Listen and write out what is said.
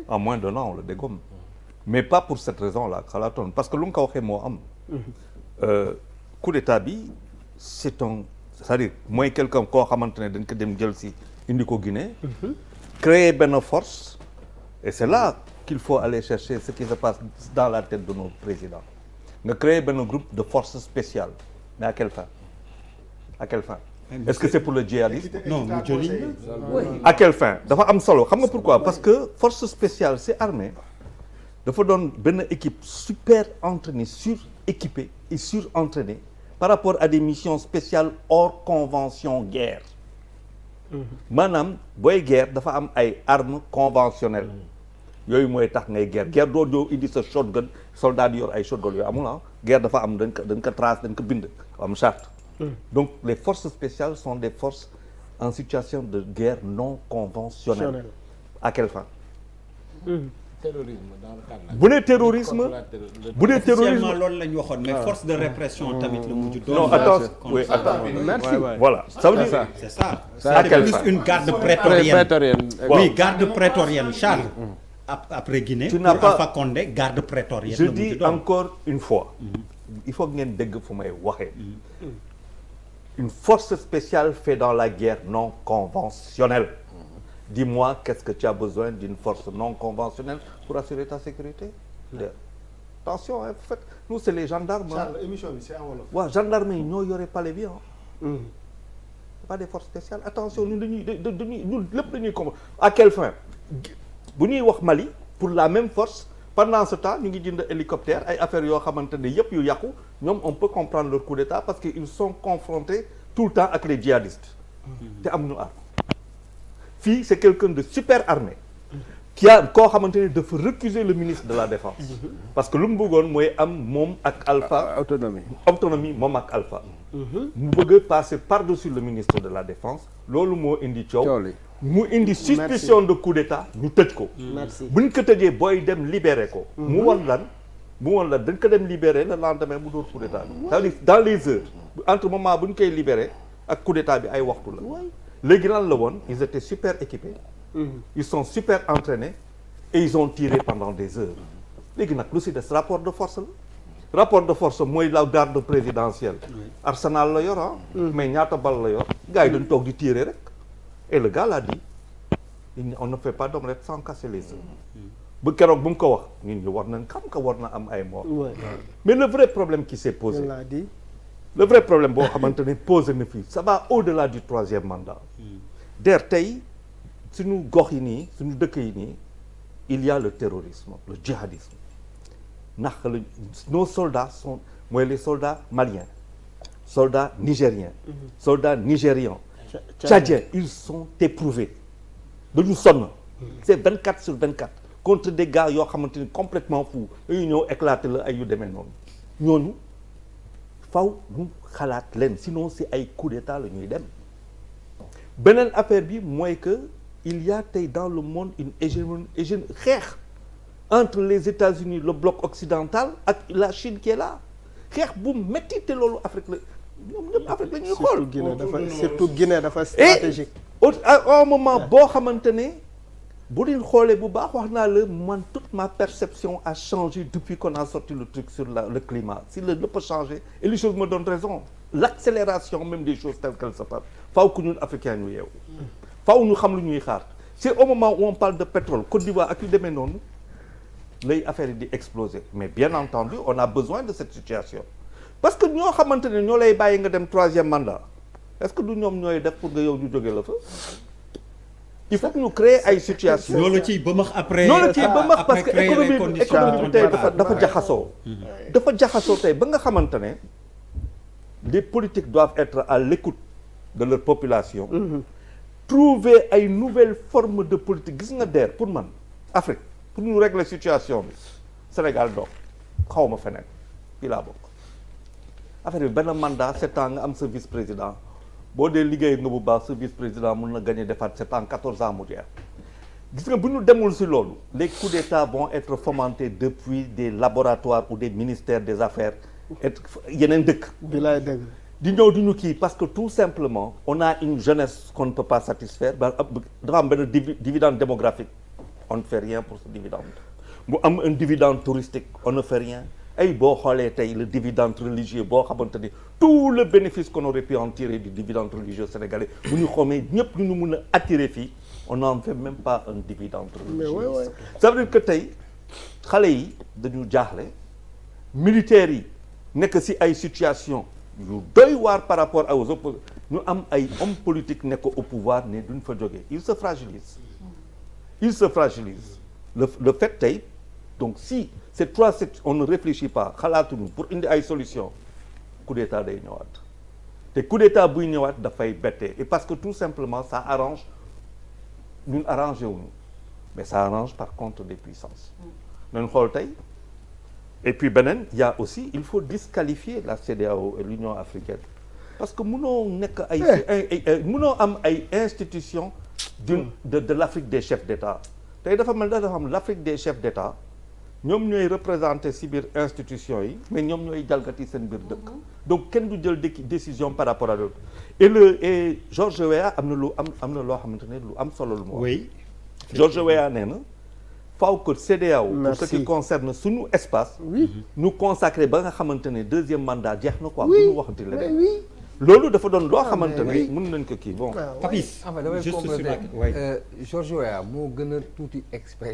en moins d'un an on le dégomme. Mais pas pour cette raison-là xalaatoon parce que lu nga ko waxee moo am. coup d'état bi c'est-à-dire mooy quelqu'un koo xamante ne dañ ko dem jël si indi ko Guinée. créer benn force et c'est là qu'il faut aller chercher ce qui se passe dans la tête de nos présidents nga créer benn groupe de forces spéciales mais à quelle fin est-ce que c'est pour le djihadisme non à quelle fin dafa am solo xam nga pourquoi parce que force spéciale c'est armée dafa doon benn équipe super entraînée suréquipée et surentraînée par rapport à des missions spéciales hors convention guerre maanaam booy guerre dafa am ay armes conventionnelles yooyu mooy tax ngay guerre doo ñëw indi sa shotgun soldat di yor ay shotgun yooyu amul guerre dafa am dañ ko trace dañ ko bind am charte donc les forces spéciales sont des forces en situation de guerre non conventionnelle à quelle fin terrorisme dans le cadre bu dee terrorisme officiellement loolu la ñu waxoon mais force de répression tamit la mujj doon. non attends oui attends merci voilà ça veut dire c'est ça à quelle plus fin une garde prétorienne oui garde prétorienne Charles après Guinée tu n'as pour pas Alpha Condé garde prétorienne je la mujj dis doon. encore une fois il faut ngeen dégg fu may waxee une force spéciale fait dans la guerre non conventionnelle dis-moi qu'est-ce que tu as besoin d'une force non conventionnelle pour assurer ta sécurité attention hein, en fait nous c'est les gendarmes Charles émission bi c'est en wolof. waaw gendarme yi ñoo yore palais bi c'est pas des forces spéciales attention ñun dañuy ñun lépp dañuy comme à quelle fin bu ñuy wax Mali pour la même force pendant ce temps ñu ngi jënd hélicoptère ay affaires yoo xamante ne yëpp yu yàqu ñoom on peut comprendre leur coup d'état parce que ils sont confrontés tout le temps ak les djihadistes te amuñu arme fii c'est quelqu'un de super armé qui a koo xamante ne dafa récuser le ministre de la défense parce que lu mu bëggoon mooy am moom ak Alpha autonomie moom ak Alpha mu bëgg a passer par-dessus le ministre de la défense loolu moo indi coow mu indi suspicion de coup d'état ñu tëj ko buñ ko tëjee booy dem libérer ko mu won lan dañ ko dem libérer le lendemain mu door coup d'état bi c'est-à-dire dans les heures entre moment bu ñu koy libérer ak coup d'état bi ay waxtu la léegi lan la woon ils étaient super équipés ils sont super entraînés et ils ont tiré pendant des heures léegi nag lu si des rapport de force la rapport de force mooy la garde présidentielle arsenal la yor mais ñaata bal la yor gars yi dañ toog di tirer rek et le gars l'a dit on ne fait pas d'omelette sans casser les œufs bu keroog bu mu ko wax nit ñi war nañ xam que war na am ay morts mais le vrai problème qui s'est posé le vrai problème boo xamante ne posé na fii ça va au-delà du troisième mandat der tey suñu gox yi nii suñu dëkk yi nii il y a le terrorisme le djihadisme ndax nos soldats sont mooy les soldats maliens soldats nigériens soldats nigérians tchadiens ils sont éprouvés dañu sonn c'est 24 sur 24 contre des gars yoo xamante ni complètement fous dañuy ñëw éclater la ay yu demee noonu ñooñu faw ñu xalaat leen sinon si ay coup d'état la ñuy dem beneen affaire bi mooy que il y a tey dans le monde une hégémonie xeex entre les États-Unis le bloc occidental ak la Chine qui est là xeex bu metti te loolu Afrique la ñoom ñëpp Afrique la ñuy xool surtout Guinée dafa stratégique à un moment boo xamante ne bu leen xoolee bu baax wax naa la man toute ma perception a changé depuis qu'on a sorti le truc sur le climat si le lépp a changé et les choses me donnent raison l'accélération même des choses telles qu'elles se passent faaw ku ñun africains ñu yeewu faaw ñu xam lu ñuy xaar c'est au moment où on parle de pétrole Côte d'Ivoire ak yu demee noonu lay affaire yi di exploser mais bien entendu on a besoin de cette situation parce que ñoo xamante ne ñoo lay bàyyi nga dem troisième mandat est-ce que du ñoom ñooy def pour nga yow ñu jóge la fa il faut que ñu créer ay situation loolu ciy bëmax après loolu ciy bëmax parce que économie bi tey dafa jaxasoo tey ba nga xamante ne les politiques doivent être à l'écoute de leur population trouver ay nouvelles formes de politique gis nga DER pour man Afrique pour ñu régler situation bi Sénégal donc xaw ma feneen fii laa bokk affaire bi benn mandat 7 ans nga am sa vice-président boo dee liggéey nga bu baax sa vice-président mun na gagner defaat 7 ans 14 ans mu jeex gis nga bu ñu demul si loolu les coups d'État vont être fomentés depuis des laboratoires ou des ministères des affaires yeneen dëkk bi laay dëgg di ñëw di ñu kii parce que tout simplement on a une jeunesse qu'on ne peut pas satisfaire dafa am benn dividende démographique on ne fait rien pour ce dividende mu am un dividende touristique on ne fait rien ay boo xoolee tey le dividende religieux boo xamante ni tout le bénéfice qu'on aurait pu en tirer du dividende religieux sénégalais bu ñu xamee ñëpp ñu mun a attirer fii on n'en fait même pas un dividende religieux ça veut dire que tey xale yi dañu jaaxle militaires yi nekk ci ay situation yu doy waar par rapport aux opposants ñu am ay hommes politiques nekk au pouvoir ne duñ fa jógee ils se fragilisent le fait tey donc si ces trois secteurs on ne réfléchit pas xalaatuñu pour indi ay solution coup d'état day ñëwaat te coup d'état buy ñëwaat dafay bette et parce que tout simplement ça arrange ñun arrangé wuñu mais ça arrange par contre des puissances nañ xool tey et puis beneen il y a aussi il faut disqualifier la CEDEAO et l'Union africaine parce que mënoo nekk ay mënoo am ay institutions de l'Afrique des chefs d'État tey dafa mel dafa am l'Afrique des chefs d'État ñoom ñooy représenté ci biir institutions yi mais ñoom ñooy jalgati seen biir dëkk donc kenn du jël décision par rapport à l'autre et George Weah am na loo xamante ne lu am solo lu mu wax George Weah nee na faaw que CEDEAO pour ce qui concerne suñu espace ñu consacré ba nga xamante ne deuxième mandat jeex na quoi bu ñu waxante leneen loolu dafa doon loo xamante ne mën nañ ko kii bon Papis en fait damay compléter George Weah moo gën a tuuti expert